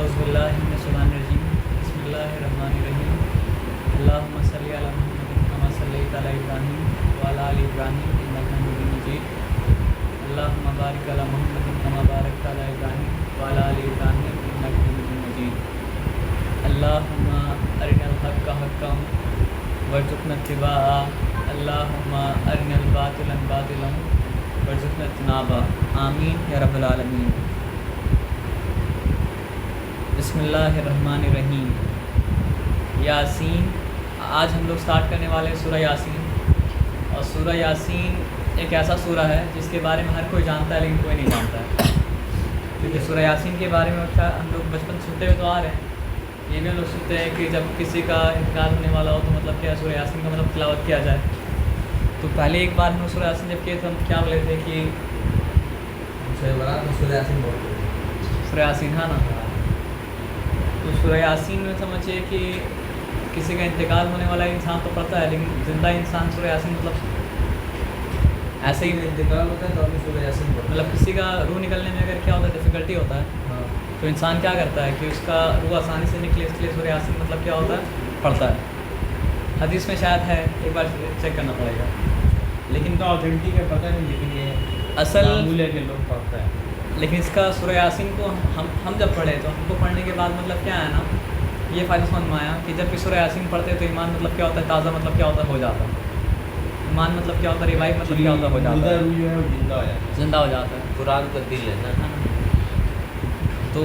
اعوذ باللہ من الشیطان الرجیم بسم اللہ الرحمن الرحیم اللہم صلی علی محمد کما صلیت علی ابراہیم وعلی آل ابراہیم انک حمید مجید اللہم بارک علی محمد کما بارکت علی ابراہیم وعلی آل ابراہیم انک حمید مجید اللہم ارنا الحق حقا وارزقنا اتباعہ اللہم ارنا الباطل باطلا وارزقنا اجتنابہ آمین یا رب العالمین۔ بسم اللہ الرحمن الرحیم۔ یاسین، آج ہم لوگ سٹارٹ کرنے والے ہیں سورہ یاسین، اور سورہ یاسین ایک ایسا سورہ ہے جس کے بارے میں ہر کوئی جانتا ہے لیکن کوئی نہیں جانتا ہے، کیونکہ سورہ یاسین کے بارے میں ہم لوگ بچپن سے سنتے ہوئے تو آ رہے ہیں، یہ بھی ہم لوگ سنتے ہیں کہ جب کسی کا انتقال ہونے والا ہو تو مطلب کیا سورہ یاسین کا مطلب تلاوت کیا جائے۔ تو پہلے ایک بار ہم لوگ سورہ یاسین جب کیے تو ہم کیا بولے تھے کہ سورہ یاسین، ہاں نا، تو سورہ یاسین میں سمجھیے کہ کسی کا انتقال ہونے والا انسان تو پڑھتا ہے، لیکن زندہ انسان سورہ یاسین مطلب ایسے ہی انتقال ہوتا ہے تو ہم سورہ یاسین پڑھتے ہیں۔ مطلب کسی کا روح نکلنے میں اگر کیا ہوتا ہے ڈیفیکلٹی ہوتا ہے تو انسان کیا کرتا ہے کہ اس کا روح آسانی سے نکلے، اس لیے سورہ یاسین مطلب کیا ہوتا ہے پڑھتا ہے۔ حدیث میں شاید ہے، ایک بار چیک کرنا پڑے گا، لیکن تو آتھینٹک ہے پتہ نہیں، لیکن یہ اصل معمول ہے کہ لوگ پڑھتا ہے۔ لیکن اس کا سورہ یاسین کو ہم جب پڑھے تو ہم کو پڑھنے کے بعد مطلب کیا ہے نا، یہ فائدہ سمجھ میں آیا کہ جب بھی سورہ یاسین پڑھتے تو ایمان مطلب کیا ہوتا ہے تازہ، مطلب کیا ہوتا ہے ہو جاتا ہے ایمان، مطلب کیا ہوتا ہے ریوائو، مطلب کیا ہوتا ہے ہو جاتا ہے، روح جو ہے وہ زندہ ہو جاتا ہے، زندہ ہو جاتا ہے۔ قرآن کا دل ہے نا۔ تو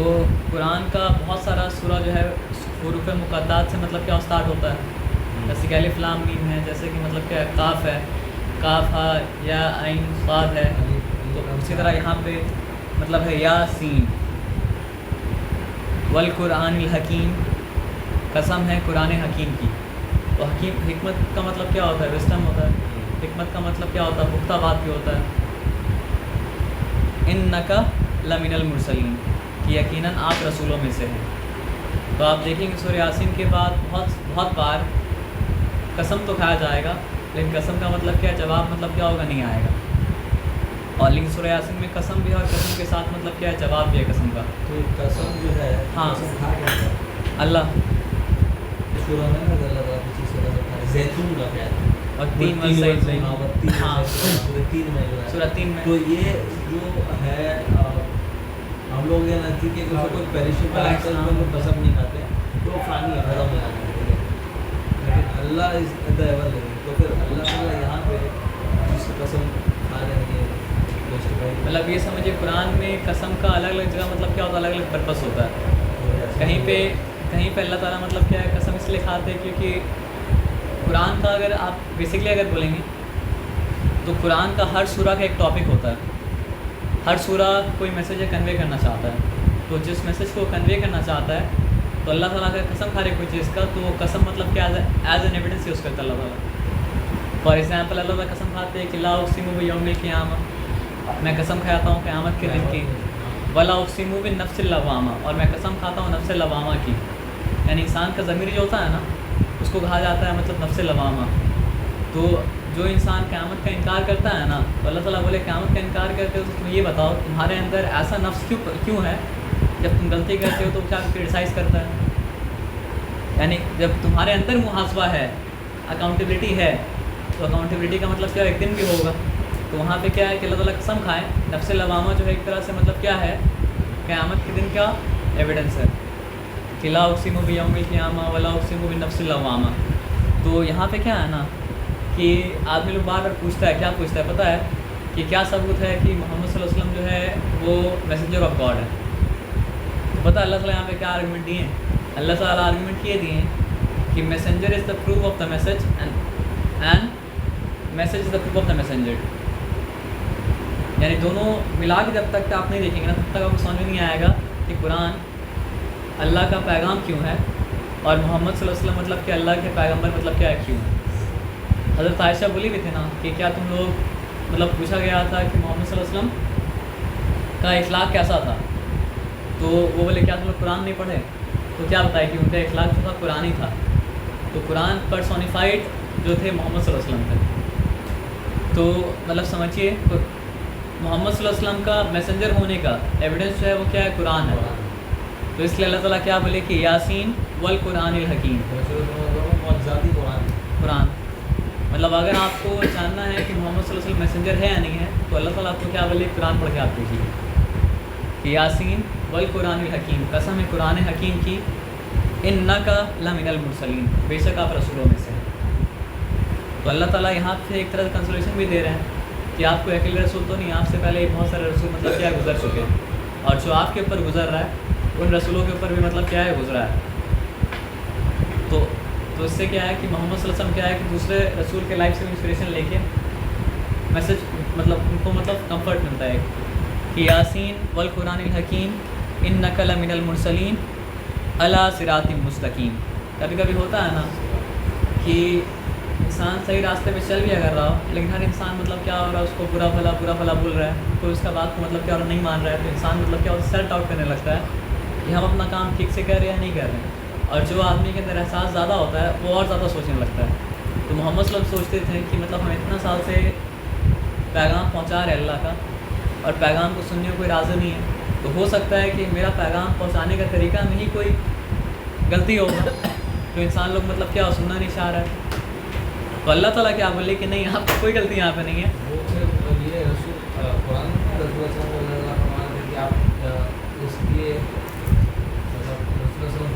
قرآن کا بہت سارا سورہ جو ہے حروف مقدات سے مطلب کیا اسٹارٹ ہوتا ہے، جیسے کہ الف لام میم ہے، جیسے کہ مطلب کیا ہے قاف ہے، کاف ہا یا عین صاد ہے، تو اسی طرح یہاں پہ مطلب ہے یاسین والقرآن الحکیم، قسم ہے قرآن حکیم کی۔ تو حکیم، حکمت کا مطلب کیا ہوتا ہے وسڈم ہوتا ہے، حکمت کا مطلب کیا ہوتا ہے پختہ بات بھی ہوتا ہے۔ انکا لمن المرسلین، کہ یقیناً آپ رسولوں میں سے ہیں۔ تو آپ دیکھیں گے سورہ یاسین کے بعد بہت بار قسم تو کھایا جائے گا، لیکن قسم کا مطلب کیا جواب مطلب کیا ہوگا نہیں آئے گا، اور لیکن سورہ یاسین میں قسم بھی ہے اور قسم کے ساتھ مطلب کیا ہے جواب بھی ہے قسم کا۔ تو قسم جو ہے ہاں، قسم کھا کیا تھا اللہ سورہ میں نا، اللہ تعالیٰ کسی سورہ میں کھا زیتون کا کیا تھا، اور تین میں ہاں سورہ تین میں تو یہ جو ہے ہم لوگ یہ نزدیک ہے کہ اس کو کوئی پیریشیبل ہے، لوگ قسم نہیں کھاتے، تو فانی ہے، ختم ہو جاتا ہے، لیکن اللہ از دا ایور لیونگ، تو پھر اللہ تعالیٰ یہاں پہ جس قسم کھا رہے ہیں مطلب یہ سمجھے قرآن میں قسم کا الگ الگ جگہ مطلب کیا ہوتا ہے، الگ الگ پرپس ہوتا ہے۔ کہیں پہ اللہ تعالیٰ مطلب کیا ہے قسم اس لیے کھاتے ہیں کیونکہ قرآن کا اگر آپ بیسکلی اگر بولیں گے تو قرآن کا ہر سورہ کا ایک ٹاپک ہوتا ہے، ہر سورہ کوئی میسیج کنوے کرنا چاہتا ہے، تو جس میسیج کو کنوے کرنا چاہتا ہے تو اللہ تعالیٰ اگر قسم کھا رہے کوئی چیز کا تو وہ قسم مطلب کیا ایز این ایویڈنس یوز کرتا ہے اللہ تعالیٰ۔ فار ایگزامپل اللہ تعالیٰ قسم کھاتے ہیں کہ لا اقسم بیوم القیامہ، میں قسم کھاتا ہوں قیامت کے دن کی، ولا اقسم بالنفس اللوامہ، اور میں قسم کھاتا ہوں نفس لوامہ کی، یعنی انسان کا ضمیر جو ہوتا ہے نا اس کو کہا جاتا ہے مطلب نفس لوامہ۔ تو جو انسان قیامت کا انکار کرتا ہے نا تو اللہ تعالیٰ بولے قیامت کا انکار کرتے ہو تو تم یہ بتاؤ تمہارے اندر ایسا نفس کیوں ہے، جب تم غلطی کرتے ہو تو کیا کرٹیسائز کرتا ہے، یعنی جب تمہارے اندر محاسبہ ہے، اکاؤنٹیبلٹی ہے، تو اکاؤنٹیبلٹی کا مطلب کیا ایک دن بھی ہوگا، تو وہاں پہ کیا ہے کہ اللہ تعالیٰ قسم کھائیں، نفس لوامہ جو ہے ایک طرح سے مطلب کیا ہے قیامت کے دن کا ایویڈنس ہے کہ لا اقسم بیوم القیامہ ولا اقسم بالنفس اللوامہ۔ تو یہاں پہ کیا ہے نا کہ آدمی لوگ بار بار پوچھتا ہے، کیا پوچھتا ہے پتہ ہے کہ کیا ثبوت ہے کہ محمد صلی اللہ علیہ وسلم جو ہے وہ میسنجر آف گاڈ ہے، تو پتہ اللہ تعالیٰ یہاں پہ کیا آرگومنٹ دیے ہیں، اللہ تعالیٰ آرگومنٹ یہ دیے ہیں کہ messenger is the proof of the message and message is the proof of the messenger, یعنی دونوں ملا کے جب تک آپ نہیں دیکھیں گے نا تب تک آپ کو سمجھ میں نہیں آئے گا کہ قرآن اللہ کا پیغام کیوں ہے، اور محمد صلی اللہ علیہ وسلم مطلب کہ اللہ کے پیغمبر مطلب کیا ہے کیوں ہے۔ حضرت عائشہ بولی بھی تھے نا کہ کیا تم لوگ مطلب پوچھا گیا تھا کہ محمد صلی اللہ علیہ وسلم کا اخلاق کیسا تھا، تو وہ بولے کیا تم لوگ قرآن نہیں پڑھے، تو کیا بتائے کہ ان کا اخلاق جو تھا قرآن ہی تھا، تو قرآن پرسونیفائڈ جو تھے محمد صلی اللہ علیہ وسلم تھے۔ تو مطلب سمجھیے محمد صلی اللہ علیہ وسلم کا میسنجر ہونے کا ایویڈنس جو ہے وہ کیا ہے قرآن ہے، تو اس لیے اللہ تعالیٰ کیا بولے کہ یاسین والقرآن الحکیم. بہت ذاتی قرآن مطلب اگر آپ کو جاننا ہے کہ محمد صلی اللہ علیہ وسلم میسنجر ہے یا نہیں ہے تو اللہ تعالیٰ آپ کو کیا بولے قرآن پڑھ کے آپ دیکھیے کہ یاسین والقرآن الحکیم، قسم ہے قرآن حکیم کی، انکا لمن المرسلین، بے شک آپ رسولوں میں سے ہیں. تو اللہ تعالیٰ یہاں سے ایک طرح کنسولیشن بھی دے رہے ہیں کہ آپ کو اکیلے رسول تو نہیں، آپ سے پہلے بہت سارے رسول مطلب کیا گزر چکے ہیں، اور جو آپ کے اوپر گزر رہا ہے ان رسولوں کے اوپر بھی مطلب کیا ہے گزرا ہے. تو اس سے کیا ہے کہ محمد صلی اللہ علیہ وسلم کیا ہے کہ دوسرے رسول کے لائف سے انسپریشن لے کے میسج مطلب ان کو مطلب کمفرٹ ملتا ہے کہ یاسین والقرآن الحکیم انک لمن المرسلین علی صراط مستقیم. کبھی کبھی ہوتا ہے نا کہ انسان صحیح راستے پہ چل بھی اگر رہا ہو لیکن ہر انسان مطلب کیا ہو رہا ہے اس کو برا بھلا بول رہا ہے، کوئی اس کا بات کو مطلب کیا ہو رہا نہیں مان رہا ہے، تو انسان مطلب کیا سیلف ڈاؤٹ کرنے لگتا ہے کہ ہم اپنا کام ٹھیک سے کر رہے ہیں یا نہیں کر رہے ہیں. اور جو آدمی کے اندر احساس زیادہ ہوتا ہے وہ اور زیادہ سوچنے لگتا ہے. تو محمد صلی اللہ علیہ وسلم سوچتے تھے کہ مطلب ہم اتنا سال سے پیغام پہنچا رہے اللہ کا اور پیغام کو سننے کو کوئی راضی نہیں ہے، تو ہو سکتا ہے کہ میرا پیغام پہنچانے کا طریقہ میں ہی کوئی غلطی ہوگا جو انسان لوگ مطلب کیا سننا نہیں چاہ رہا ہے. تو اللہ تعالیٰ کیا بولے کہ نہیں آپ کوئی غلطی یہاں پہ نہیں ہے.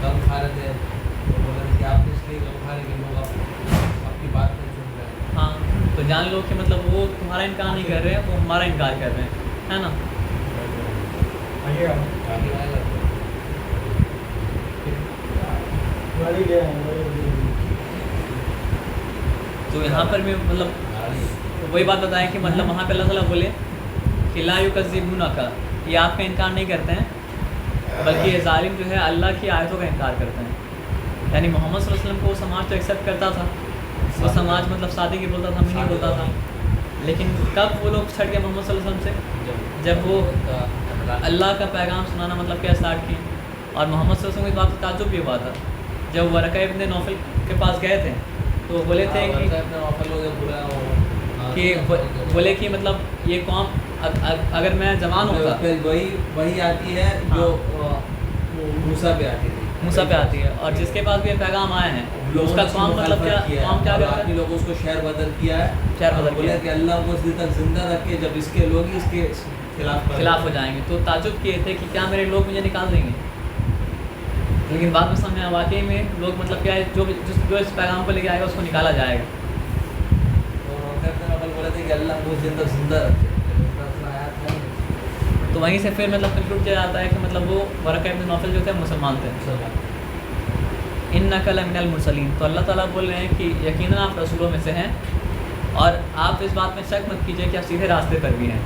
غم کھا رہے تھے تو بول رہے کہ آپ نے اس لیے غم کھا رہے کہ لوگ آپ کی بات نہیں سن رہے ہیں. ہاں تو جان لو کہ مطلب وہ تمہارا انکار نہیں کر رہے ہیں، وہ ہمارا انکار کر رہے ہیں، ہے نا. تو یہاں پر بھی مطلب وہی بات بتائیں کہ مطلب وہاں پہ اللہ تعالیٰ بولے کہ لا یکذبونک، یہ آپ کا انکار نہیں کرتے ہیں بلکہ یہ ظالم جو ہے اللہ کی آیتوں کا انکار کرتے ہیں. یعنی محمد صلی اللہ علیہ وسلم کو وہ سماج تو ایکسیپٹ کرتا تھا، وہ سماج مطلب شادی کی بولتا تھا، میں نہیں بولتا تھا. لیکن کب وہ لوگ چھٹ گئے محمد صلی اللہ علیہ وسلم سے؟ جب وہ اللہ کا پیغام سنانا مطلب کیا اسٹارٹ کیے. اور محمد صلی اللہ علیہ وسلم کی بات سے تعجب بھی ہوا تھا جب ورقہ ابن نوفل کے پاس گئے تھے تو وہ بولے تھے کہ بولے کہ مطلب یہ قوم اگر میں جوان ہوتا وہی آتی ہے جو موسیٰ پہ آتی تھی، موسیٰ پہ آتی ہے، اور جس کے پاس بھی پیغام آئے ہیں اس کا قوم مطلب کیا قوم کیا کرتا ہے، لوگوں اس کو شہر بدل کیا ہے، شہر بدل بولے کہ اللہ کو اس دن تک زندہ رکھے جب اس کے لوگ اس کے خلاف ہو جائیں گے. تو تعجب کیے تھے کہ کیا میرے لوگ مجھے نکال دیں گے. لیکن بعد میں سمجھ آیا واقعی میں لوگ مطلب کیا ہے جو اس پیغام کو لے کے آئے گا اس کو نکالا جائے گا. بولے تھے کہ اللہ کو اس دن تک زندہ رکھے. تو وہیں سے پھر مطلب کنکلوڈ کیا جاتا ہے کہ مطلب وہ ورقہ ابن نوفل جو تھے مسلمان تھے. انک لمن المرسلین. تو اللہ تعالیٰ بول رہے ہیں کہ یقیناً آپ رسولوں میں سے ہیں اور آپ اس بات میں شک مت کیجیے کہ آپ سیدھے راستے پر بھی ہیں.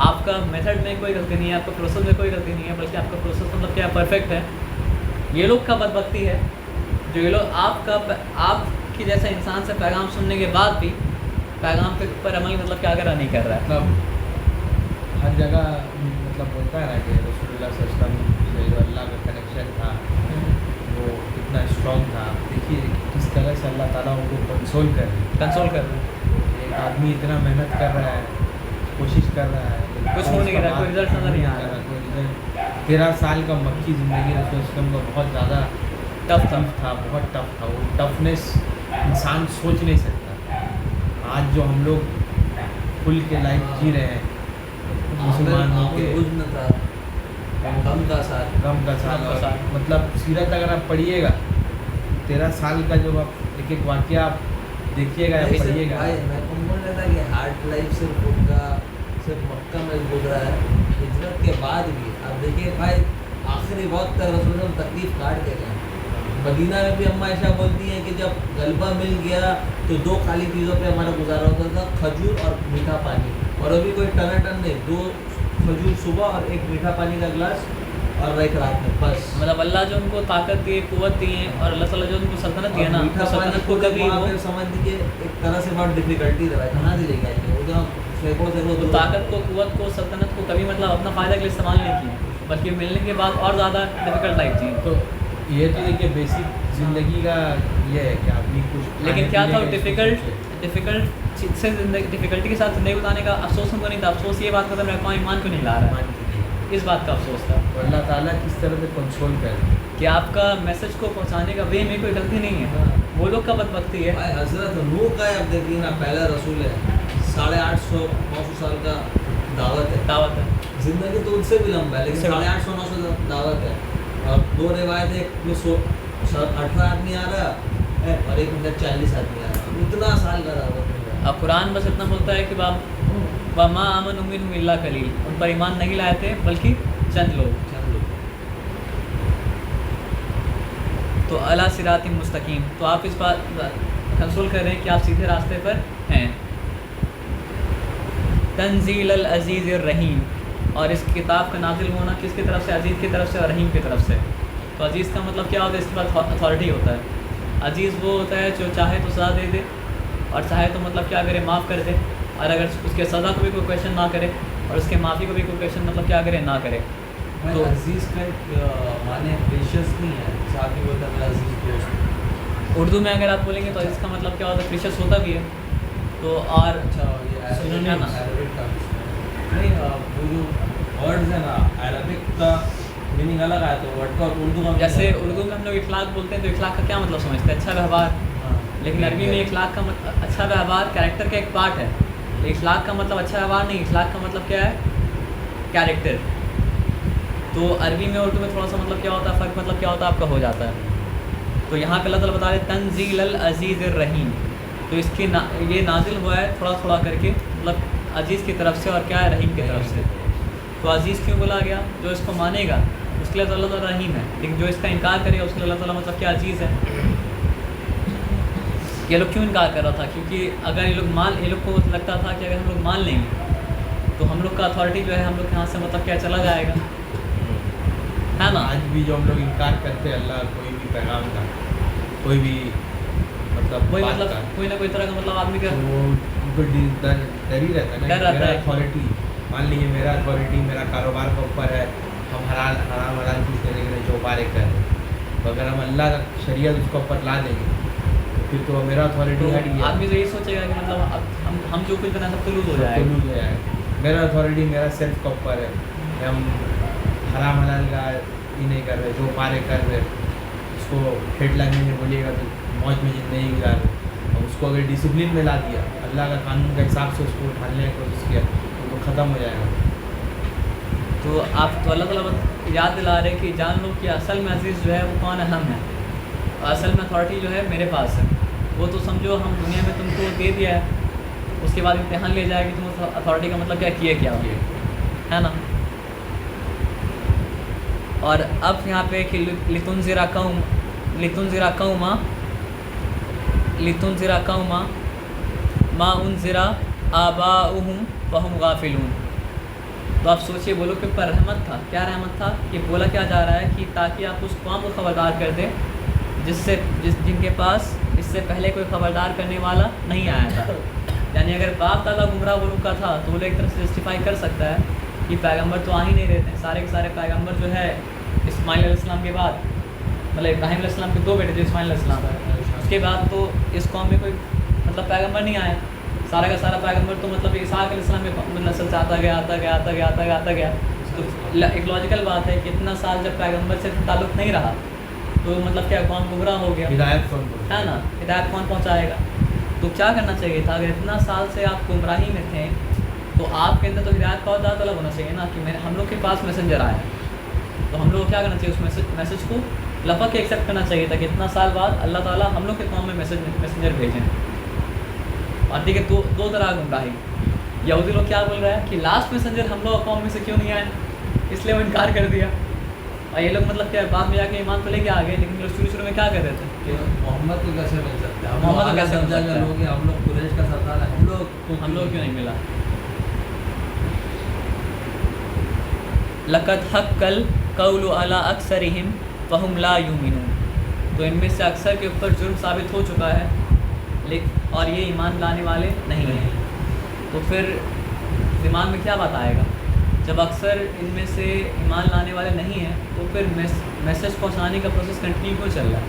آپ کا میتھڈ میں کوئی غلطی نہیں ہے، آپ کا پروسیس میں کوئی غلطی نہیں ہے، بلکہ آپ کا پروسیس مطلب کیا پرفیکٹ ہے. یہ لوگ کا بدبختی ہے جو یہ لوگ آپ کی جیسے انسان سے پیغام سننے کے بعد بھی پیغام کے پر عمل مطلب کیا کرا نہیں کر رہا ہے. مطلب ہر جگہ مطلب بولتا ہے نا کہ رسول اللہ صلی اللہ علیہ وسلم سے جو اللہ کا کنیکشن تھا وہ کتنا اسٹرانگ تھا. دیکھیے کس طرح سے اللہ تعالیٰ ان کو کنسول کر رہے ہیں. ایک آدمی اتنا محنت کر رہا ہے، کوشش کر رہا ہے، کچھ ہو نہیں رہا، کوئی رزلٹ نظر نہیں آ رہا. 13 سال کا مکی زندگی رسول اللہ وسلم کا بہت زیادہ ٹف تھا، بہت ٹف تھا. وہ ٹفنس انسان سوچ نہیں سکتا. آج جو ہم لوگ کھل کے لائف جی رہے ہیں مسلمانوں کے غم کا سال مطلب سیرت اگر آپ پڑھیے گا 13 سال کا جو آپ ایک واقعہ آپ دیکھیے گا یا پڑھیے گا. میں کو بول رہا تھا کہ ہارڈ لائف صرف ان کا صرف مکہ میں گزرا ہے، ہجرت کے بعد بھی. اب دیکھیے بھائی آخری وقت تک رسول اللہ تکلیف کاٹ کے گئے. مدینہ میں بھی اماں عائشہ بولتی ہیں کہ جب غلبہ مل گیا تو 2 خالی چیزوں پہ ہمارا گزارا ہوتا تھا، کھجور اور میٹھا پانی. اور ابھی کوئی ٹن نہیں، 2 کھجور صبح اور 1 میٹھا پانی کا گلاس اور ایک رات میں بس. مطلب اللہ جو ان کو طاقت دی ہے، قوت دی ہے، اور اللہ تعالیٰ جو ان کو سلطنت دی ہے نا، میٹھا پانی کو کبھی سمجھ دیجیے ایک طرح سے بہت ڈفیکلٹی رہا ہے. کہاں سے لے کے آئیں گے ادھر سینکڑوں طاقت کو، قوت کو، سلطنت کو کبھی مطلب اپنا فائدہ کے لیے استعمال نہیں کی، بلکہ ملنے کے بعد اور زیادہ ڈیفیکلٹ لائف تھی. تو یہ تو دیکھیے بیسک زندگی کا یہ ہے کہ آدمی کچھ، لیکن کیا تھا ڈیفیکلٹ سے ڈیفیکلٹی کے ساتھ زندگی بتانے کا افسوس ان کو نہیں تھا. افسوس یہ بات کا تھا میں ایمان کو نہیں لا رہا ہے. اس بات کا افسوس تھا تو اللہ تعالیٰ کس طرح سے کنٹرول کرے کہ آپ کا میسج کو پہنچانے کا وے میں کوئی غلطی نہیں ہے، وہ لوگ کا بدبختی ہے. بھائی حضرت نوح کا ہے، اب دیکھیے نا، پہلا رسول ہے، 850-900 سال کا دعوت ہے. زندگی تو ان سے بھی لمبا ہے، لیکن 850-900 دعوت ہے. اور 2 روایت، ایک میں 18 آدمی آ رہا ہے اور ایک میں 40 آدمی آ رہا، اتنا سال کا دعوت ہے. اب قرآن بس اتنا بولتا ہے کہ وَمَا آمَنُوا مِنْهُمْ إِلَّا قَلِيلٌ، ان پر ایمان نہیں لائے تھے بلکہ چند لوگ. تو علی صراط مستقیم، تو آپ اس بات کنسول کر رہے ہیں کہ آپ سیدھے راستے پر ہیں. تنزیل العزیز الرحیم، اور اس کتاب کا نازل ہونا کس کی طرف سے؟ عزیز کی طرف سے اور رحیم کی طرف سے. تو عزیز کا مطلب کیا ہوتا ہے؟ اس کے بعد اتھارٹی ہوتا ہے. عزیز وہ ہوتا ہے جو چاہے تو سزا دے دے، اور چاہے تو مطلب کیا کرے؟ معاف کر دے، اور اگر اس کے سزا کو بھی کوئی کویشچن نہ کرے اور اس کے معافی کو بھی کوئی کویشچن مطلب کیا کرے؟ نہ کرے. تو عزیز کا ایک معنی پریشیس نہیں ہے، صاحب بھی بولتا ہے میرا عزیز دوست. اردو میں اگر آپ بولیں گے تو عزیز کا مطلب کیا ہوتا ہے؟ پریشیس ہوتا بھی ہے. تو اور اچھا یہ سنو نا، عربک کا نہیں، وہ جو ورڈز ہیں نا عربک کا میننگ الگ آیا، تو ورڈ کا اور اردو کا جیسے اردو میں ہم لوگ اخلاق بولتے ہیں تو اخلاق کا کیا مطلب سمجھتے ہیں؟ اچھا ویوہار. لیکن عربی میں اخلاق کا مطلب اچھا ویوہار کیریکٹر کا ایک پارٹ ہے. اخلاق کا مطلب اچھا ویوہار نہیں، اخلاق کا مطلب کیا ہے؟ کیریکٹر. تو عربی میں اردو میں تھوڑا سا مطلب کیا ہوتا ہے، فرق مطلب کیا ہوتا ہے آپ کا ہو جاتا ہے. تو یہاں پہ اللہ تعالیٰ بتا رہے تنزیل العزیز الرحیم، تو اس کی یہ نازل ہوا ہے تھوڑا تھوڑا کر کے، مطلب عزیز کی طرف سے اور کیا ہے؟ رحیم کی طرف سے. تو عزیز کیوں بولا گیا؟ جو اس کو مانے گا اس کے لیے تو اللہ تعالیٰ رحیم ہے، لیکن جو اس کا انکار کرے گا اس کے لیے اللہ تعالیٰ مطلب کیا؟ عزیز ہے. یہ لوگ کیوں انکار کر رہا تھا؟ کیونکہ اگر یہ لوگ کو لگتا تھا کہ اگر ہم لوگ مان لیں گے تو ہم لوگ کا اتھارٹی جو ہے ہم لوگ کے یہاں سے مطلب کیا چلا جائے گا، ہے نا. آج بھی جو ہم لوگ انکار کرتے ہیں اللہ کوئی بھی پیغام کا، کوئی بھی مطلب کوئی بات مطلب کا، کوئی نہ کوئی طرح کا مطلب آدمی کا تو وہ ان کو ڈر ہی رہتا ہے نا ڈر کہ رہتا میرا ہے. اتھارٹی، مان لیجیے میرا اتھارٹی میرا کاروبار کے اوپر ہے، ہم حرام حلال کچھ دینے کے لیے جو پارے کر رہے ہیں، تو اگر ہم اللہ کا شریعت اس کے اوپر لا دیں گے تو پھر تو میرا اتھارٹی ہٹ گیا. آدمی تو یہی سوچے گا کہ مطلب اب ہم جو کچھ بنا سب تو لوز ہو جائے تو گا. لوز ہو جائے گا. میرا اتھارٹی میرا سیلف کے اوپر ہے، ہم حرام حلال کا ہی نہیں کر رہے، جو پارے کر رہے اس کو ہیڈ لائن میں بولیے گا تو موج میں نہیں گزار رہے، اور اس کو اگر ڈسپلن میں لا دیا، اللہ کا قانون کے حساب سے اس کو ڈھالنے کی کوشش کیا تو ختم ہو جائے گا. تو آپ تو اللہ تعالیٰ یاد دلا رہے کہ جان لو کہ اصل میں عزیز جو ہے وہ کون اہم ہے، اور اصل میں اتھارٹی جو ہے میرے پاس ہے. وہ تو سمجھو ہم دنیا میں تم کو دے دیا ہے، اس کے بعد امتحان لے جائے کہ تم اس اتھارٹی کا مطلب کیا ہے نا. اور اب یہاں پہ کہ لتنذر قوما ما انذر آباؤہم فہم غافلون. تو آپ سوچئے وہ لوگ کے اوپر رحمت تھا. کیا رحمت تھا؟ کہ بولا کیا جا رہا ہے کہ تاکہ آپ اس قوم کو خبردار کر دیں جن کے پاس اس سے پہلے کوئی خبردار کرنے والا نہیں آیا تھا. یعنی اگر باپ دادا گمراہ وہ لوگ کا تھا تو وہ ایک طرف سے جسٹیفائی کر سکتا ہے کہ پیغمبر تو آ ہی نہیں رہتے ہیں. سارے کے سارے پیغمبر جو ہے اسماعیل علیہ السلام کے بعد، مطلب ابراہیم علیہ السلام کے 2 بیٹے تھے، اسماعیل علیہ السلام، اس کے بعد تو اس قوم میں کوئی مطلب پیغمبر نہیں آیا. سارا کا سارا پیغمبر تو مطلب اسحاق علیہ السلام کے نسل سے آتا گیا. تو ایک لاجیکل بات ہے کہ اتنا سال جب پیغمبر سے تعلق نہیں رہا تو مطلب کیا قوم گمراہ ہو گیا، ہدایت کون ہے نا. ہدایت کون پہنچائے گا؟ تو کیا کرنا چاہیے تھا؟ اگر اتنا سال سے آپ گمراہی میں تھے تو آپ کے اندر تو ہدایت کا زیادہ طلب ہونا چاہیے نا کہ ہم لوگ کے پاس میسنجر آیا، تو ہم لوگ کو کیا کرنا چاہیے؟ اس میسج کو لپک کے ایکسیپٹ کرنا چاہیے تھا کہ اتنا سال بعد اللہ تعالیٰ ہم لوگ کے قوم میں میسنجر بھیجیں. اور ٹھیک ہے، دو طرح گمراہی. یہودی لوگ کیا بول رہے ہیں کہ لاسٹ میسنجر ہم لوگ قوم میں سے کیوں نہیں آئے، اس لیے وہ انکار کر دیا. اور یہ لوگ مطلب کیا بعد میں جا کے ایمان تو لے کے آ گئے، لیکن لوگ شروع میں کیا کر رہے تھے کہ محمد کو کیسے مل سکتا ہے، محمد کو کیسے مل سکتا ہے؟ ہم لوگ قریش کا سردار ہے، ہم لوگ کیوں نہیں ملا. لقد حق القول علی اکثرہم فہم لا یؤمنون. تو ان میں سے اکثر کے اوپر جرم ثابت ہو چکا ہے اور یہ ایمان لانے والے نہیں ہیں. تو پھر دماغ میں کیا بات آئے گا؟ جب اکثر ان میں سے ایمان لانے والے نہیں ہیں تو پھر میسج پہنچانے کا پروسیس کنٹینیو کیوں چل رہا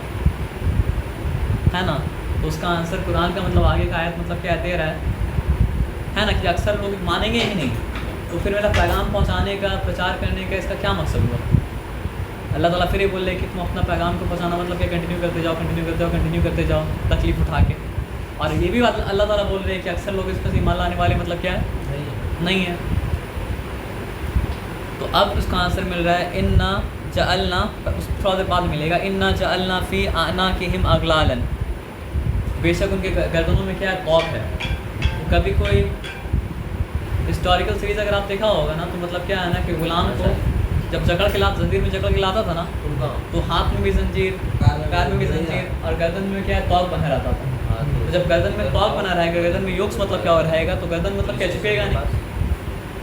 ہے نا. تو اس کا آنسر قرآن کا مطلب آگے کا آیت مطلب کیا دے رہا ہے نا کہ اکثر لوگ مانیں گے ہی نہیں. تو پھر میرا پیغام پہنچانے کا پرچار کرنے کا اس کا کیا مقصد ہوا؟ اللہ تعالیٰ پھر یہ بول رہے کہ تم اپنا پیغام کو پہنچانا مطلب کہ کنٹینیو کرتے جاؤ تکلیف اٹھا کے. اور یہ بھی بات اللہ تعالیٰ بول رہے ہیں کہ اکثر لوگ اس پر ایمان لانے والے مطلب کیا ہے نہیں ہے. تو اب اس کا آنسر مل رہا ہے انا جعلنا، تھوڑا دیر بعد ملے گا، انا جعلنا فی اعناقہم اغلالا، بے شک ان کے گردنوں میں کیا ہے قوق ہے. کبھی کوئی ہسٹوریکل سیریز اگر آپ دیکھا ہوگا نا تو مطلب کیا ہے نا کہ غلام کو جب جکڑ کے لاتا، زنجیر میں جکڑ کے لاتا تھا نا تو ہاتھ میں بھی زنجیر، پیر میں بھی زنجیر اور گردن میں کیا ہے قوق بنا رہتا تھا. تو جب گردن میں قوق بنا رہے گا، گردن میں یوکس مطلب کیا رہے گا تو گردن مطلب کیا جھکے گا نہیں.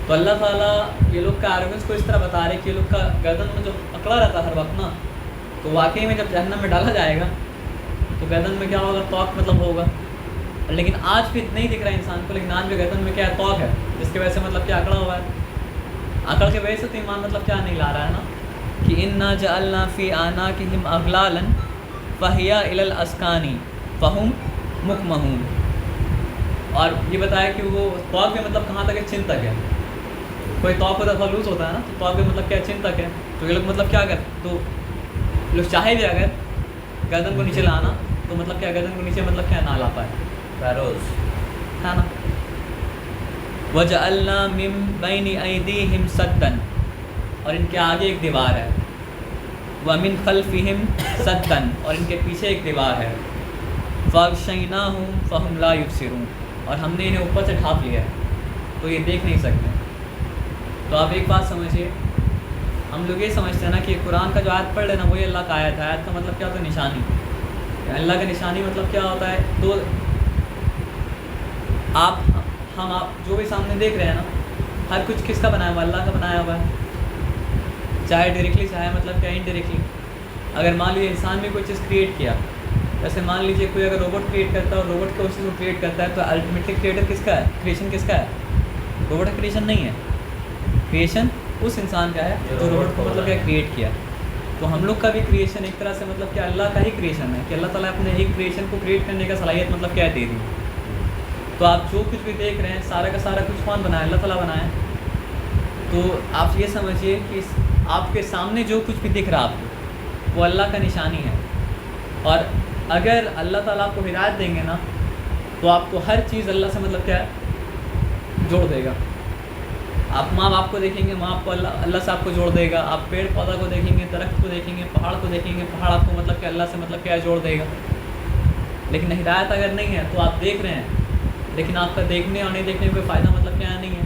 تو اللہ تعالیٰ یہ لوگ کا ایروگنس کو اس طرح بتا رہے کہ یہ لوگ کا گردن میں جو اکڑا رہتا ہے ہر وقت نا، تو واقعی میں جب جہنم میں ڈالا جائے گا تو گردن میں کیا ہوگا توق مطلب ہوگا. لیکن آج بھی نہیں دکھ رہا ہے انسان کو، لیکن آج بھی گردن میں کیا ہے توق ہے، جس کی وجہ سے مطلب کیا اکڑا ہوا ہے. اکڑ کی وجہ سے تو ایمان مطلب کیا نہیں لا رہا ہے نا کہ انا جعلنا فی اعناقہم اغلالا فہی الی الاذقان فہم مقمحون. اور یہ بتایا کہ وہ توق بھی مطلب کہاں تک ہے، چن تک ہے. کوئی توق ہوتا ہے لوز ہوتا ہے نا، تو توق بھی مطلب کیا چن تک ہے. تو یہ لوگ مطلب کیا کر، تو لوگ چاہے بھی اگر گردن کو نیچے لانا تو مطلب کیا گردن کو نیچے مطلب کیا نہ لا پائے، فیروز ہے نا. وَجَعَلْنَا مِن بَيْنِ أَيْدِيهِمْ سَدًّا، اور ان کے آگے ایک دیوار ہے. وَمِن خَلْفِهِمْ سَدًّا، اور ان کے پیچھے ایک دیوار ہے. فَأَغْشَيْنَاهُمْ فَهُمْ لَا يُبْصِرُونَ، اور ہم نے انہیں اوپر سے ڈھانپ لیا ہے تو یہ دیکھ نہیں سکتے. تو آپ ایک بات سمجھیے، ہم لوگ یہ سمجھتے ہیں نا کہ قرآن کا جو آیت پڑھ لینا وہی اللہ کا آیت ہے. آیت کا مطلب کیا ہوتا ہے، نشانی. اللہ کا نشانی مطلب کیا ہوتا ہے، تو آپ جو بھی سامنے دیکھ رہے ہیں نا، ہر کچھ کس کا بنایا ہوا، اللہ کا بنایا ہوا ہے، چاہے ڈائریکٹلی چاہے مطلب کیا انڈائریکٹلی. اگر مان لیجیے انسان بھی کوئی چیز کریٹ کیا، جیسے مان لیجیے کوئی اگر روبوٹ کریٹ کرتا ہے اور روبوٹ کو اس چیز کو کریٹ کرتا ہے تو الٹیمیٹلی کریٹر کس کا ہے، کریشن کس کا ہے، روبوٹ کا کریشن نہیں ہے. کریشن اس انسان کا ہے جو روبوٹ کو مطلب کیا کریٹ کیا. تو ہم لوگ کا بھی کریشن ایک طرح سے مطلب کہ اللہ کا ہی کریشن ہے کہ اللہ تعالیٰ اپنے ایک کریشن کو کریٹ کرنے کا صلاحیت مطلب کیا دے دی. تو آپ جو کچھ بھی دیکھ رہے ہیں سارا کا سارا کچھ کون بنایا، اللہ تعالیٰ بنایا. تو آپ یہ سمجھیے کہ آپ کے سامنے جو کچھ بھی دکھ رہا آپ کو وہ اللہ کا نشانی ہے. اور اگر اللہ تعالیٰ آپ کو ہدایت دیں گے نا تو آپ کو ہر چیز اللہ سے مطلب کیا ہے جوڑ دے گا. آپ ماں باپ کو دیکھیں گے، ماں آپ کو اللہ سے آپ کو جوڑ دے گا. آپ پیڑ پودا کو دیکھیں گے، درخت کو دیکھیں گے، پہاڑ کو دیکھیں گے، پہاڑ آپ کو مطلب کہ اللہ سے مطلب کیا جوڑ دے گا. لیکن ہدایت اگر نہیں ہے تو آپ دیکھ رہے ہیں لیکن آپ کا دیکھنے اور نہیں دیکھنے میں کوئی فائدہ مطلب کیا نہیں ہے.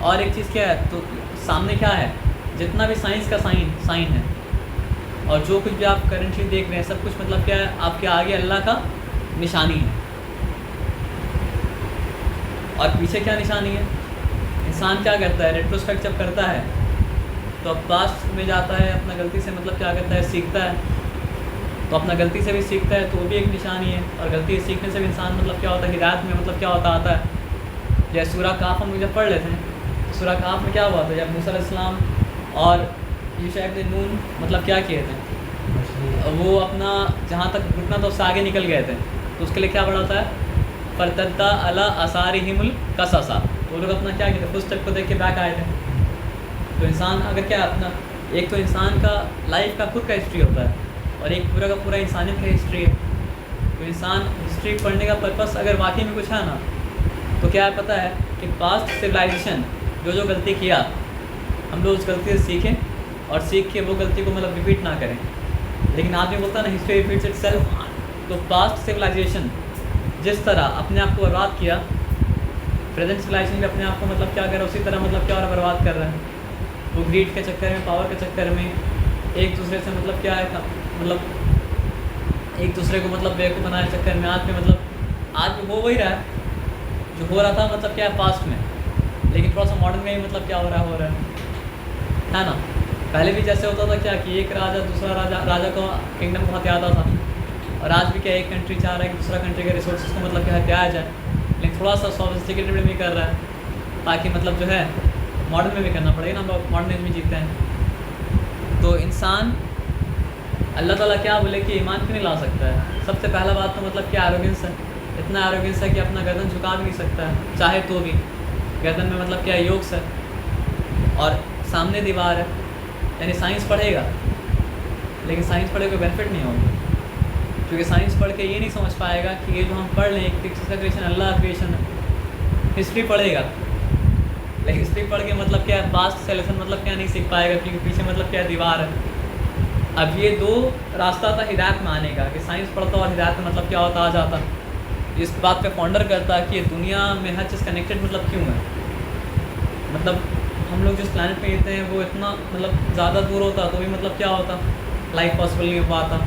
اور ایک چیز کیا ہے، تو سامنے کیا ہے، جتنا بھی سائنس کا سائن ہے اور جو کچھ بھی آپ کرنٹلی دیکھ رہے ہیں سب کچھ مطلب کیا ہے آپ کے آگے اللہ کا نشانی ہے. اور پیچھے کیا نشانی ہے، انسان کیا کرتا ہے، ریٹروسپیکٹ جب کرتا ہے تو اب پاسٹ میں جاتا ہے، اپنا غلطی سے مطلب کیا کرتا ہے سیکھتا ہے. تو اپنا غلطی سے بھی سیکھتا ہے تو وہ بھی ایک نشانی ہے. اور غلطی سیکھنے سے بھی انسان مطلب کیا ہوتا ہے ہدایت میں مطلب کیا ہوتا آتا ہے. جیسے سورہ کہف ہم جب پڑھ لیتے ہیں، سورہ کہف میں کیا ہوا تھا جب موسیٰ علیہ السلام اور یوشع ابن نون مطلب کیا کیے تھے، وہ اپنا جہاں تک رکنا تھا اس سے آگے نکل گئے تھے. تو اس کے لیے کیا پڑھا ہوتا ہے، فَارْتَدَّا عَلَىٰ آثَارِهِمُ الْقَصَصَ. وہ لوگ اپنا کیا کہتے ہیں، فٹ اسٹیپ کو دیکھ کے بیک آئے تھے. تو انسان اگر کیا اپنا ایک تو انسان کا لائف کا خود کا ہسٹری ہوتا ہے اور ایک پورا کا پورا انسانیت کا ہسٹری ہے. تو انسان ہسٹری پڑھنے کا پرپس اگر واقعی میں کچھ ہے نا تو کیا پتہ ہے کہ پاسٹ سویلائزیشن جو غلطی کیا ہم لوگ اس غلطی سے سیکھیں اور سیکھ کے وہ غلطی کو مطلب ریپیٹ نہ کریں. لیکن آدمی بولتا ہے نا ہسٹری ریپیٹس اٹ سیلف. تو پاسٹ سویلائزیشن جس طرح اپنے آپ کو برباد کیا، پریزنٹ سویلائزیشن بھی اپنے آپ کو مطلب کیا کر رہا ہے اسی طرح مطلب کیا ہو رہا ہے برباد کر رہا ہے. وہ گریڈ کے چکر میں، پاور کے چکر میں ایک دوسرے سے مطلب کیا ہے مطلب ایک دوسرے کو مطلب بیوقوف بنانے کے چکر میں آج بھی ہو وہی رہا ہے جو ہو رہا تھا مطلب کیا ہے پاسٹ میں. لیکن تھوڑا سا ماڈرن میں ہی مطلب کیا ہو رہا ہے نا. پہلے بھی جیسے ہوتا تھا کیا کہ ایک راجا دوسرا راجا کو کنگڈم بہت آتا تھا. اور آج بھی کیا ایک کنٹری چاہ رہا ہے کہ دوسرا کنٹری کے ریسورسز کو مطلب کیا ہتھیایا جائے. لیکن تھوڑا سا سوفسٹیکیٹڈ بھی کر رہا ہے تاکہ مطلب جو ہے ماڈرن میں بھی کرنا پڑے گا نا، ہم ماڈرن ایج میں جیتے ہیں. تو انسان اللہ تعالیٰ کیا بولے کہ ایمان کیوں نہیں لا سکتا ہے. سب سے پہلا بات تو مطلب کیا ایروگنس ہے. اتنا ایروگنس ہے کہ اپنا گردن جھکا بھی نہیں سکتا ہے چاہے تو بھی. گردن میں مطلب کیا یوگس ہے. اور سامنے دیوار ہے، یعنی سائنس پڑھے گا لیکن سائنس پڑھے کوئی بینیفٹ نہیں ہوگا، کیونکہ سائنس پڑھ کے یہ نہیں سمجھ پائے گا کہ یہ جو ہم پڑھ لیں ایک چیز کا کریشن اللہ کا کریشن ہے۔ ہسٹری پڑھے گا لیکن ہسٹری پڑھ کے مطلب کیا ہے، پاسٹ سے لیسن مطلب کیا نہیں سیکھ پائے گا، کیونکہ پیچھے مطلب کیا دیوار ہے۔ اب یہ دو راستہ تھا ہدایت میں آنے کا، کہ سائنس پڑھتا اور ہدایت میں مطلب کیا ہوتا آ جاتا، اس بات پہ فاؤنڈر کرتا کہ دنیا میں ہر چیز کنیکٹڈ مطلب کیوں ہے، مطلب ہم لوگ جس پلانٹ پہ رہتے ہیں وہ اتنا مطلب زیادہ دور ہوتا تو بھی مطلب کیا ہوتا، لائف پاسبل نہیں ہو پاتا،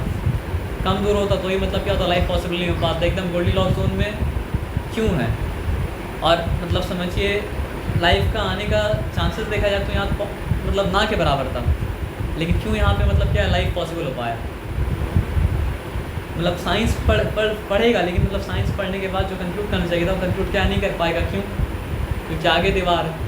کم دور ہوتا تو بھی مطلب کیا ہوتا، لائف پاسبل نہیں ہو پاتا، ایک دم گولڈی لاک زون میں کیوں ہے۔ اور مطلب سمجھیے لائف کا آنے کا چانسز دیکھا جائے تو یہاں مطلب نہ کے برابر تھا، لیکن کیوں یہاں پہ مطلب کیا لائف پاسبل ہو پایا، مطلب سائنس پڑھے گا لیکن مطلب سائنس پڑھنے کے بعد جو کنکلوڈ کرنا چاہیے تھا وہ کنکلوڈ کیا نہیں کر پائے گا، کیوں؟ کیونکہ آگے دیوار ہے۔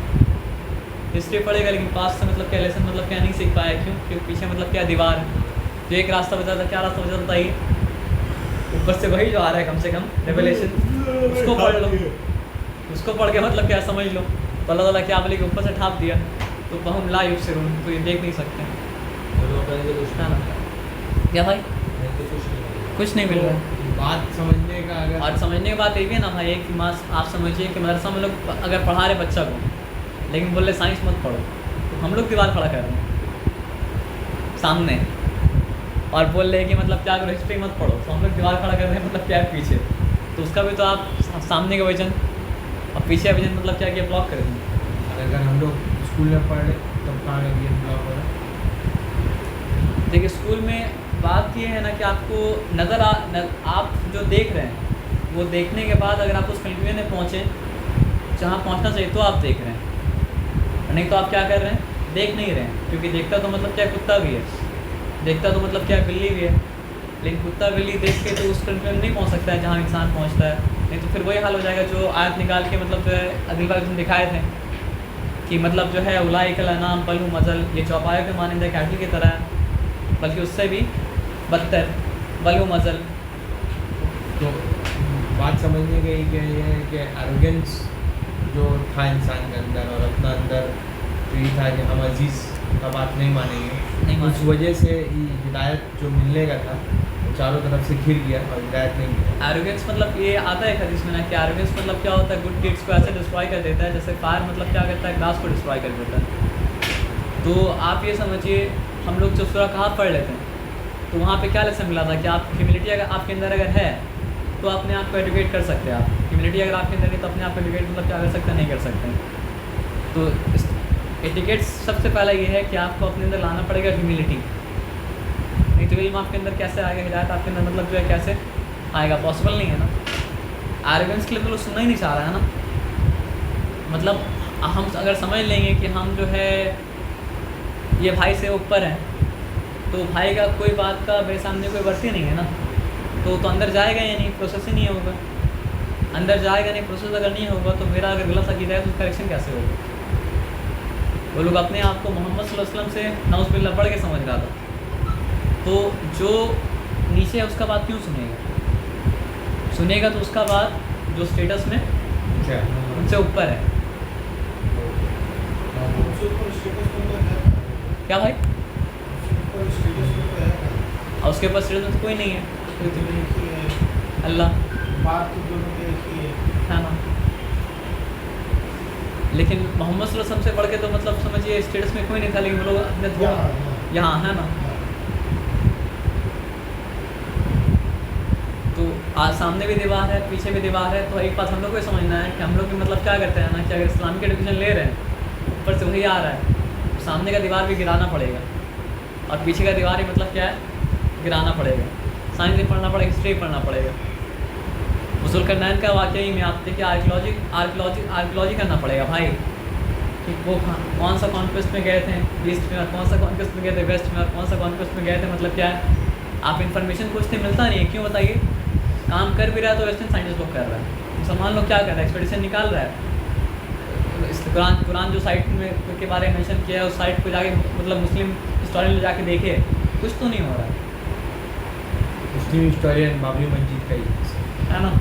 ہسٹری پڑھے گا لیکن پاسٹ سے مطلب کیا لیسن مطلب کیا نہیں سیکھ پایا، کیوں؟ کیونکہ پیچھے مطلب کیا دیوار ہے۔ جو ایک راستہ بچا تھا، کیا راستہ بچا تھا بتائیے؟ اوپر سے وہی جو آ رہا ہے کم سے کم ریویلیشن، اس کو پڑھ لو، اس کو پڑھ کے مطلب کیا سمجھ لو تو اللہ تعالیٰ کیا بولے کہ اوپر سے ٹھاپ دیا تو بہم لا یبصرون، تو یہ دیکھ نہیں سکتے کیا بھائی، کچھ نہیں مل رہا ہے۔ بات سمجھنے کا اگر اور سمجھنے کی بات یہ بھی ہے نا بھائی، ایک آپ سمجھیے کہ مدرسہ میں لوگ اگر پڑھا رہے بچہ کو لیکن بول رہے سائنس مت پڑھو، تو ہم لوگ دیوار کھڑا کر رہے ہیں سامنے، اور بول رہے ہیں کہ مطلب کیا کرو ہسٹری مت پڑھو، تو ہم لوگ دیوار کھڑا کر رہے ہیں مطلب کیا ہے پیچھے، تو اس کا بھی تو آپ سامنے کا ویژن اور پیچھے کا ویژن مطلب کیا کہ بلاک کر دیں۔ اگر ہم لوگ اسکول میں پڑھ لیں تب کہاں یہ بلاک ہو رہا ہے؟ دیکھیے اسکول میں بات یہ ہے نا کہ آپ کو آپ جو دیکھ رہے ہیں وہ دیکھنے کے بعد اگر آپ اس کنکلوژن میں پہنچیں جہاں پہنچنا چاہیے تو آپ دیکھ رہے ہیں، نہیں تو آپ کیا کر رہے ہیں، دیکھ نہیں رہے ہیں، کیونکہ دیکھتا تو مطلب کیا کتا بھی ہے، دیکھتا تو مطلب کیا بلی بھی ہے، لیکن کتا بلی دیکھ کے تو اس کنکلوژن نہیں پہنچ سکتا ہے جہاں انسان پہنچتا ہے، نہیں تو پھر وہی حال ہو جائے گا جو آیت نکال کے مطلب جو ہے اگلی بار دکھائے تھے کہ مطلب جو ہے اولئک الانعام بل هم اضل، یہ چوپایوں کے مانند ہے کیٹل کی طرح ہے، بلکہ اس سے بھی بدتر، بل هم اضل۔ تو بات سمجھنے کی یہ ہے کہ ایروگنس جو تھا انسان کے اندر اور اپنا اندر تو یہ تھا کہ ہم عزیز کا بات نہیں مانیں گے، اس وجہ سے یہ ہدایت جو ملنے کا تھا وہ چاروں طرف سے گھر گیا اور ہدایت نہیں ملی۔ ایروگنس مطلب یہ آتا ہے حدیث میں نا کہ ایروگنس مطلب کیا ہوتا ہے، گڈ ڈیڈس کو ایسے ڈسٹرائے کر دیتا ہے جیسے فائر مطلب کیا کرتا ہے، گلاس کو ڈسٹرائے کر دیتا ہے۔ تو آپ یہ سمجھیے ہم لوگ جو سورہ کہف پڑھ لیتے ہیں تو وہاں پہ کیا لیسن ملا تھا کہ آپ ہیوملٹی اگر آپ کے اندر اگر ہے تو اپنے آپ کو ایڈوکیٹ کر سکتے ہیں، آپ ہیوملٹی اگر آپ کے اندر نہیں تو اپنے آپ کو ایڈوکیٹ مطلب کیا کر سکتے ہیں، نہیں کر سکتے ہیں۔ تو ایٹیکیٹ سب سے پہلا یہ ہے کہ آپ کو اپنے اندر لانا پڑے گا ہیوملٹی، نہیں تو علم آپ کے اندر کیسے آئے گا، ہدایت آپ کے اندر مطلب جو ہے کیسے آئے گا، پاسبل نہیں ہے نا۔ ایروگنس کے لیے تو لوگ سننا ہی نہیں چاہ رہا ہے نا، مطلب ہم اگر سمجھ لیں گے کہ ہم جو ہے یہ بھائی سے اوپر ہیں تو بھائی کا کوئی بات کا میرے سامنے کوئی ورثی نہیں ہے نا، تو اندر جائے گا یا نہیں، پروسیس ہی نہیں ہوگا، اندر جائے گا نہیں، پروسیس اگر نہیں ہوگا تو میرا اگر غلط عقیدہ ہے تو اس کا کریکشن کیسے ہوگا۔ وہ لوگ اپنے آپ کو محمد صلی اللہ علیہ وسلم سے نعوذ باللہ بڑھ کے سمجھ رہا تھا، تو جو نیچے ہے اس کا بات کیوں سنے گا، سنے گا تو اس کا بات جو اسٹیٹس میں ان سے اوپر ہے۔ کیا بھائی، اور اس کے پاس اسٹیٹس میں تو کوئی نہیں ہے، اللہ ہے نا، لیکن محمد صلی اللہ علیہ وسلم سے بڑھ کے تو مطلب سمجھیے اسٹیٹس میں کوئی نہیں تھا، لیکن وہ لوگ اپنے یہاں ہے نا، تو سامنے بھی دیوار ہے پیچھے بھی دیوار ہے، تو ایک بات ہم لوگ کو یہ سمجھنا ہے کہ ہم لوگ بھی مطلب کیا کرتے ہیں نا کہ اگر اسلامک ایڈوکیشن لے رہے ہیں اوپر سے وہی آ رہا ہے، سامنے کا دیوار بھی گرانا پڑے گا اور پیچھے کا دیوار ہی مطلب کیا ہے گرانا پڑے گا، سائنس بھی پڑھنا پڑے گا، ہسٹری پڑھنا پڑے گا۔ ذوالقرنین کا واقعہ ہی میں آپ دیکھیں آرکیولوجی کرنا پڑے گا بھائی، کہ وہ کون سا کانکویسٹ میں گئے تھے ایسٹ میں، اور کون سا کانکویسٹ میں گئے تھے ویسٹ میں، اور کون سا کانکویسٹ میں گئے تھے، مطلب کیا ہے آپ انفارمیشن پوچھتے ملتا نہیں ہے، کیوں بتائیے، کام کر بھی رہا ہے تو ویسٹرن سائنٹسٹ لوگ کر رہا ہے، مسلمان لوگ کیا کر رہے ہیں، ایکسپیڈیشن نکال رہا ہے، اس قرآن جو سائٹ میں کے بارے میں مینشن کیا ہے اس سائٹ کو جا کے مطلب مسلم ہسٹورین جا کے دیکھے، کچھ تو نہیں ہو رہا ہے، مسلم ہسٹورین بابری مسجد کا ہی ہے نا۔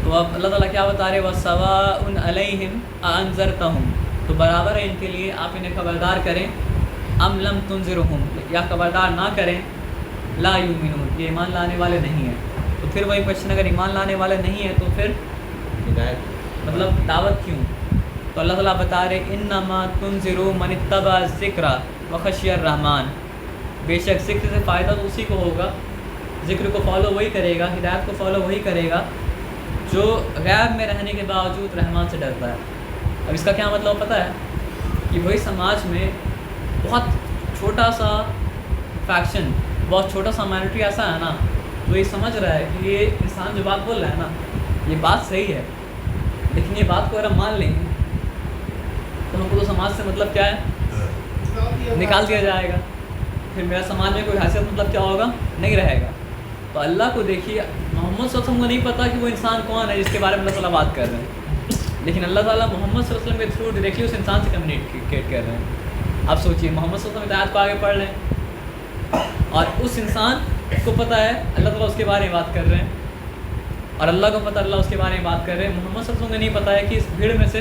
تو اب اللہ تعالیٰ کیا بتا رہے وَسَوَاءٌ عَلَيْهِمْ أَأَنذَرْتَهُمْ، تو برابر ہے ان کے لیے آپ انہیں خبردار کریں ام لم تنذرهم، یا خبردار نہ کریں لا یؤمنون، یہ ایمان لانے والے نہیں ہیں۔ تو پھر وہی کوشچن، اگر ایمان لانے والے نہیں ہیں تو پھر ہدایت مطلب دعوت کیوں؟ تو اللہ تعالیٰ بتا رہے انما تنذر من اتبع الذکر وخشی الرحمن، بے شک ذکر سے فائدہ تو اسی کو ہوگا، ذکر کو فالو وہی کرے گا، ہدایت کو فالو وہی کرے گا جو غیب میں رہنے کے باوجود رحمان سے ڈرتا ہے۔ اب اس کا کیا مطلب پتہ ہے کہ وہی سماج میں بہت چھوٹا سا فیکشن، بہت چھوٹا سا مائنورٹی ایسا ہے نا جو یہ سمجھ رہا ہے کہ یہ انسان جو بات بول رہا ہے نا یہ بات صحیح ہے، لیکن یہ بات کو اگر ہم مان لیں گے تو ہم کو تو سماج سے مطلب کیا ہے، نکال دیا جائے گا، پھر میرا سماج میں کوئی حیثیت مطلب کیا ہوگا، نہیں رہے گا۔ تو اللہ کو دیکھیے، محمد صلی اللہ علیہ وسلم کو نہیں پتہ کہ وہ انسان کون ہے جس کے بارے میں اللہ تعالیٰ بات کر رہے ہیں، لیکن اللہ تعالیٰ محمد صلی اللہ علیہ وسلم کے تھرو ڈائریکٹلی اس انسان سے کمیونیکیٹ کر رہے ہیں۔ آپ سوچیے محمد صلی اللہ علیہ وسلم ہدایت کو آگے پڑھ رہے ہیں اور اس انسان کو پتہ ہے اللہ تعالیٰ اس کے بارے میں بات کر رہے ہیں، اور اللہ کو پتہ اللہ اس کے بارے میں بات کر رہے ہیں، محمد صلی اللہ علیہ وسلم کو نہیں پتہ ہے کہ اس بھیڑ میں سے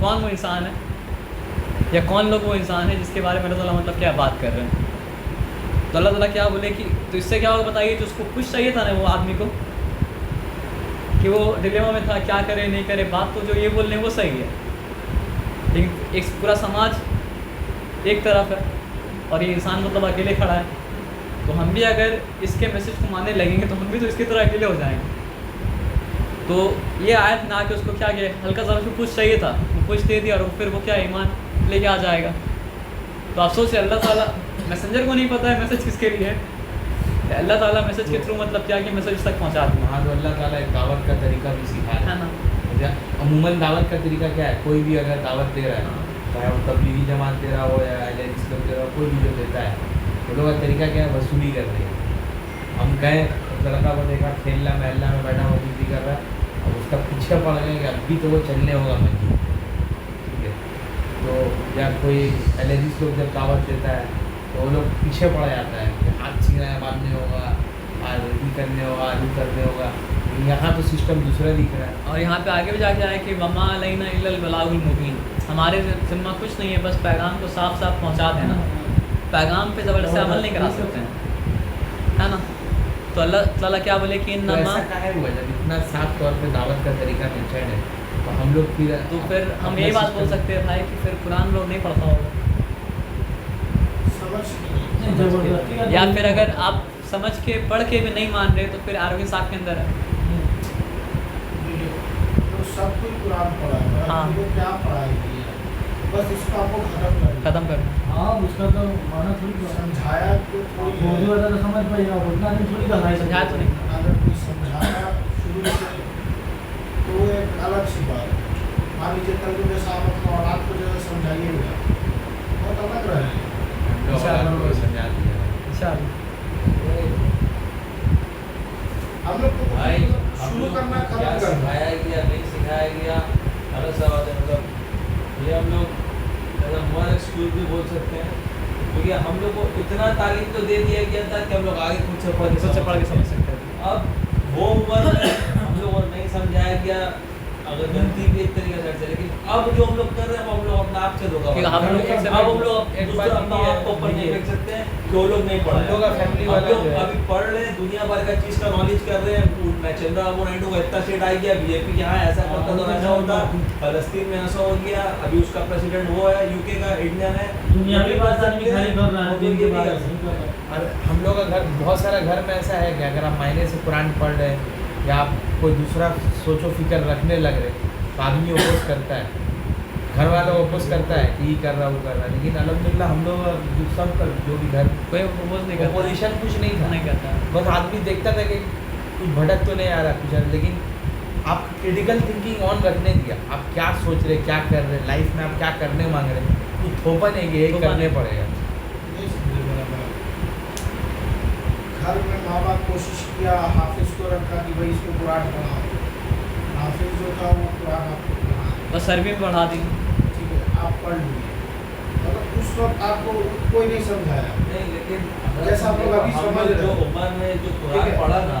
کون وہ انسان ہے یا کون لوگ وہ انسان ہے جس کے بارے میں اللہ تعالیٰ مطلب کیا بات کر رہے ہیں۔ تو اللہ تعالیٰ کیا بولے کہ تو اس سے کیا ہوگا بتائیے، جو اس کو کچھ چاہیے تھا نا وہ آدمی کو کہ وہ ڈلیما میں تھا کیا کرے نہیں کرے، بات تو جو یہ بول رہے ہیں وہ صحیح ہے، لیکن ایک پورا سماج ایک طرف ہے اور یہ انسان مطلب اکیلے کھڑا ہے، تو ہم بھی اگر اس کے میسج کو ماننے لگیں گے تو ہم بھی تو اس کی طرح اکیلے ہو جائیں گے۔ تو یہ آیت نہ کہ اس کو کیا کہ ہلکا سا اس کو کچھ چاہیے تھا وہ کچھ دے دیا اور پھر وہ کیا ایمان لے کے آ جائے گا۔ تو افسوس ہے اللہ تعالیٰ میسنجر کو نہیں پتہ ہے میسج کس کے لیے ہے، اللہ تعالیٰ میسج کے تھرو مطلب کیا کہ میسج اس تک پہنچا دیں۔ وہاں تو اللہ تعالیٰ ایک دعوت کا طریقہ بھی سکھا ہے رہا نا، ہے۔ عموماً دعوت کا طریقہ کیا ہے، کوئی بھی اگر دعوت دے رہا ہے چاہے وہ تبلیغی جماعت دے رہا ہو یا اہل حدیث لوگ دے رہا ہو، کوئی بھی جو دیتا ہے وہ لوگ کا طریقہ کیا ہے، وصولی کر رہے ہیں۔ ہم گئے لڑکا کو دیکھا کھیلنا محلہ میں بیٹھا ہوا ڈیوٹی کر رہا ہے، اب اس کا پیچھے پڑ گئے کہ اب بھی تو وہ چلنے ہوگا مسجد، ٹھیک ہے، تو یا کوئی اہل حدیث لوگ جب دعوت دیتا ہے تو وہ لوگ پیچھے پڑ جاتا ہے کہ ہاتھ چھینا ہے باندھنے ہوگا، آلو کرنے ہوگا، آلو کرنے ہوگا۔ یہاں تو سسٹم دوسرا دکھ رہا ہے، اور یہاں پہ آگے بھی جا کے آئے کہ وما علینا الا البلاغ المبین، ہمارے ذمہ کچھ نہیں ہے بس پیغام کو صاف صاف پہنچا دینا، پیغام پہ زبردستی عمل نہیں کرا سکتے ہیں، ہے نا۔ تو اللہ تعالیٰ کیا بولے کہ تو ایسا کہا ہوا جب اتنا صاف طور پہ دعوت کا طریقہ مینشن ہے تو ہم لوگ تو پھر ہم یہی بات بول سکتے ہیں بھائی کہ پھر قرآن لوگ نہیں پڑھتا ہوگا، یا پھر اگر آپ سمجھ کے پڑھ کے بھی نہیں مان رہے تو پھر آروگنس آپ کے اندر ہے۔ سب کچھ قرآن پڑھا ہے، ہاں، کیا پڑھائی گئی ہے، بس اس کو آپ کو ختم کرنا۔ ہاں اس کا تو مانا تھوڑی سمجھایا تو تھوڑی موضوع والا تو سمجھ پائے گا، اتنا نہیں تھوڑی کہا سمجھایا تو نہیں، اگر کوئی سمجھانا شروع سے تو وہ ایک الگ سی بات ہے۔ مان لیجیے کل کو جیسا آپ اپنا اولاد کو جو سمجھائیے گا بہت الگ رہے گا، سمجھا دیا۔ انشاءاللہ۔ ہم لوگ کو بھائی شروع کرنا کیا ختم کرنا سکھایا گیا نہیں سکھایا گیا الگ سوال ہے، مطلب یہ ہم لوگ ہمارے اسکول بھی بول سکتے ہیں کیونکہ ہم لوگ کو اتنا تعلیم تو دے دیا گیا تھا کہ ہم لوگ آگے خود سے پڑھ کے سمجھ سکتے ہیں۔ اب وہ عمر میں ہم لوگوں کو نہیں سمجھایا گیا، اگر غلطی بھی ایک طریقے سے، لیکن اب جو ہم لوگ کر رہے ہیں وہ ہم لوگ اپنے آپ سے دھوکا اب ہم لوگ ایک بات اپنا آپ کو پڑھنے دیکھ سکتے ہیں کہ وہ لوگ نہیں پڑھ رہے ہیں، فیملی ہم والا لوگ جو ہے ابھی پڑھ رہے ہیں، دنیا بھر کا چیز کا نالج کر رہے ہیں، میں چندرا بابو نائیڈو کا اتنا سیٹ آ گیا، بی جے پی یہاں ایسا کرتا تو ایسا ہوتا، فلسطین میں ایسا ہو گیا، ابھی اس کا پریسیڈنٹ وہ ہے یو کے کا، انڈین ہے، دنیا کی بات آدمی خالی کر رہا ہے۔ اور ہم لوگ کا گھر بہت سارا گھر میں ایسا ہے کہ اگر آپ معنی سے قرآن پڑھ رہے ہیں یا آپ کوئی دوسرا سوچ و فکر رکھنے لگ رہے تو آدمی اوپوز کرتا ہے، گھر والا اوپوز کرتا ہے کہ یہ کر رہا وہ کر رہا ہے، لیکن الحمدللہ ہم لوگ سب کا جو بھی گھر کوئی اپوز نہیں کرتا، اپوزیشن کچھ نہیں تھا، نہیں کرتا۔ بس آدمی دیکھتا تھا کہ کچھ بھٹک تو نہیں آ رہا کچھ، لیکن آپ کریٹیکل تھنکنگ آن رکھنے دیا، آپ کیا سوچ رہے کیا کر رہے لائف میں، آپ کیا کرنے مانگ رہے ہیں، کچھ تھوپا نہیں کہ یہ کرنے پڑے گا۔ گھر میں ماں باپ کوشش کیا حافظ کو رکھا کہ بھائی اس کو قرآن پڑھاؤ، حافظ جو تھا وہ قرآن آپ کو پڑھا، بس عربی میں پڑھا دی، ٹھیک ہے آپ پڑھ لیے، مطلب اس وقت آپ کو کوئی نہیں سمجھایا، نہیں، لیکن جیسا آپ لوگ ابھی ہم سمجھ لوگ رہے جو ہیں، عمر میں جو ٹھیک قرآن ہے؟ پڑھا نا،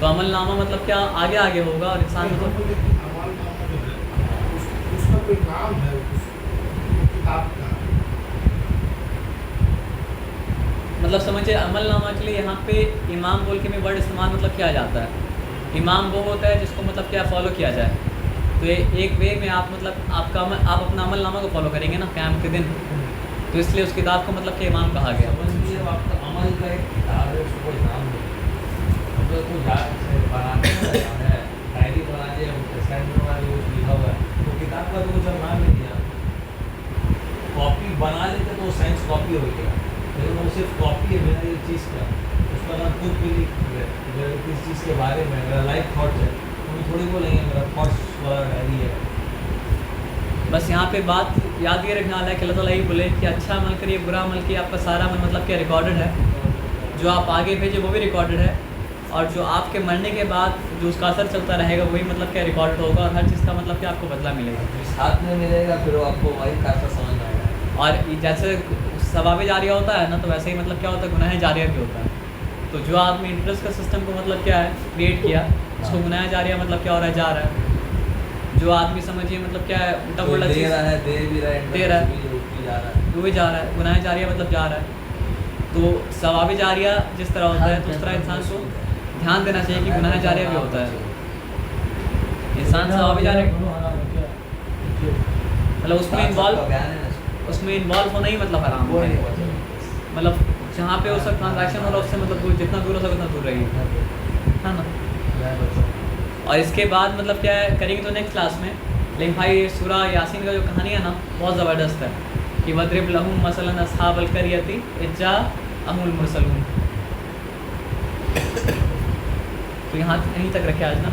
تو عمل نامہ مطلب کیا آگے آگے ہوگا اور انسان مطلب عمل نامہ جو ہے اس کا کوئی نام ہے اس کتاب کا. مطلب سمجھے عمل نامہ کے لیے یہاں پہ امام بول کے میں ورڈ استعمال مطلب کیا جاتا ہے. امام وہ ہوتا ہے جس کو مطلب کیا فالو کیا جائے. تو یہ ایک وے میں آپ مطلب آپ اپنا عمل نامہ کو فالو کریں گے نا قیامت کے دن, تو اس لیے اس کتاب کو مطلب کہ امام کہا گیا. آپ کا عمل کا ایک کتاب ہے, اس کو کوئی نام نہیں. ہم لوگ کو بنانے ہے ڈائری بنانے اسائنمنٹ بنانے وہ لکھا ہوا ہے, تو کتاب کا تو کچھ نام نہیں دیا. کاپی بنا لیتے تو وہ سائنس کاپی ہو گیا, لیکن وہ صرف کاپی ہے میرا ایک چیز کا. اس کا نام خود بھی کس چیز کے بارے میں میرا لائف تھاٹس ہے, ہم تھوڑی بولیں گے میرا تھاٹس والا ڈائری ہے. بس یہاں پہ بات یاد یہ رکھنا والا ہے کہ اللہ تعالیٰ یہ بولے کہ اچھا عمل کریے برا عمل کیے, آپ کا سارا عمل مطلب کیا ریکارڈڈ ہے. جو آپ آگے بھیجے وہ بھی ریکارڈڈ ہے, اور جو آپ کے مرنے کے بعد جو اس کا اثر چلتا رہے گا وہی مطلب کیا ریکارڈڈ ہوگا, اور ہر چیز کا مطلب کہ آپ کو بدلہ ملے گا. جس ہاتھ میں ملے گا پھر وہ آپ کو وہی کیسا سمجھ آئے گا. اور جیسے ثواب جاریہ ہوتا ہے نا, تو ویسے ہی مطلب کیا ہوتا ہے گناہ جاریہ بھی ہوتا ہے. تو جو آدمی انٹرسٹ کا سسٹم کو مطلب کیا ہے کریٹ کیا, اس کو گناہ جاریہ مطلب کیا ہو رہا ہے جا رہا ہے. جو آدمی سمجھیے مطلب کیا ہے الٹا پلٹا دے چیز رہا ہے, دے بھی رہا ہے, دے رہا ہے, جا رہا ہے, وہ بھی جا رہا ہے, گناہ جاریہ مطلب جا رہا ہے. تو ثواب جاریہ جس طرح ہوتا ہے تو اس طرح انسان کو دھیان دینا چاہیے کہ گناہ جاریہ بھی ہوتا ہے. انسان ثواب جاریہ مطلب اس میں انوالو ہونا ہی مطلب حرام ہے. مطلب جہاں پہ اس کا ٹرانزیکشن ہو رہا ہے اس سے مطلب جتنا دور ہو سکے اتنا دور رہیے, ہے نا. اور اس کے بعد مطلب کیا ہے کریں گے تو نیکسٹ کلاس میں. لیکن بھائی سورہ یاسین کا جو کہانی ہے نا بہت زبردست ہے کہ وَضْرِبْ لَهُم مَثَلًا أَصْحَابَ الْقَرْيَةِ إِذْ جَاءَهُمُ الْمُرْسَلُونَ. تو یہاں یہیں تک رکھے آج نا.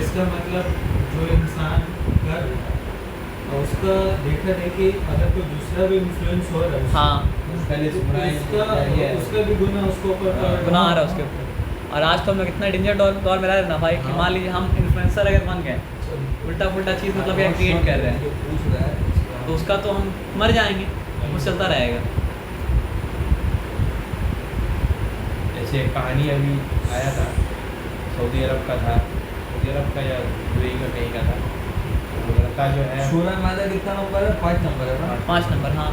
اس کا مطلب جو انسان کر رہا ہے اور اس کا دیکھا ہے کہ اگر کوئی دوسرا بھی انفلوئنس ہو رہا ہے ہاں اس کا بھی گناہ اس کو گناہ آ رہا ہے اس کے اوپر. اور آج تو ہم لوگ اتنا ڈینجر دور میں رہ رہے نا بھائی کہ مان لیجیے ہم انفلوئنسر اگر بن گئے الٹا پلٹا چیز مطلب یہ کریٹ کر رہے ہیں پوچھ رہا ہے تو اس کا تو ہم مر جائیں گے, وہ چلتا رہے گا. جیسے کہانی ابھی آیا تھا سعودی عرب کا تھا, سعودی عرب کا یا UAE کا کہیں کا تھا. وہ لڑکا جو ہے سورہ مائدہ کتنا نمبر ہے؟ 5 نمبر ہے نا. 5 نمبر. ہاں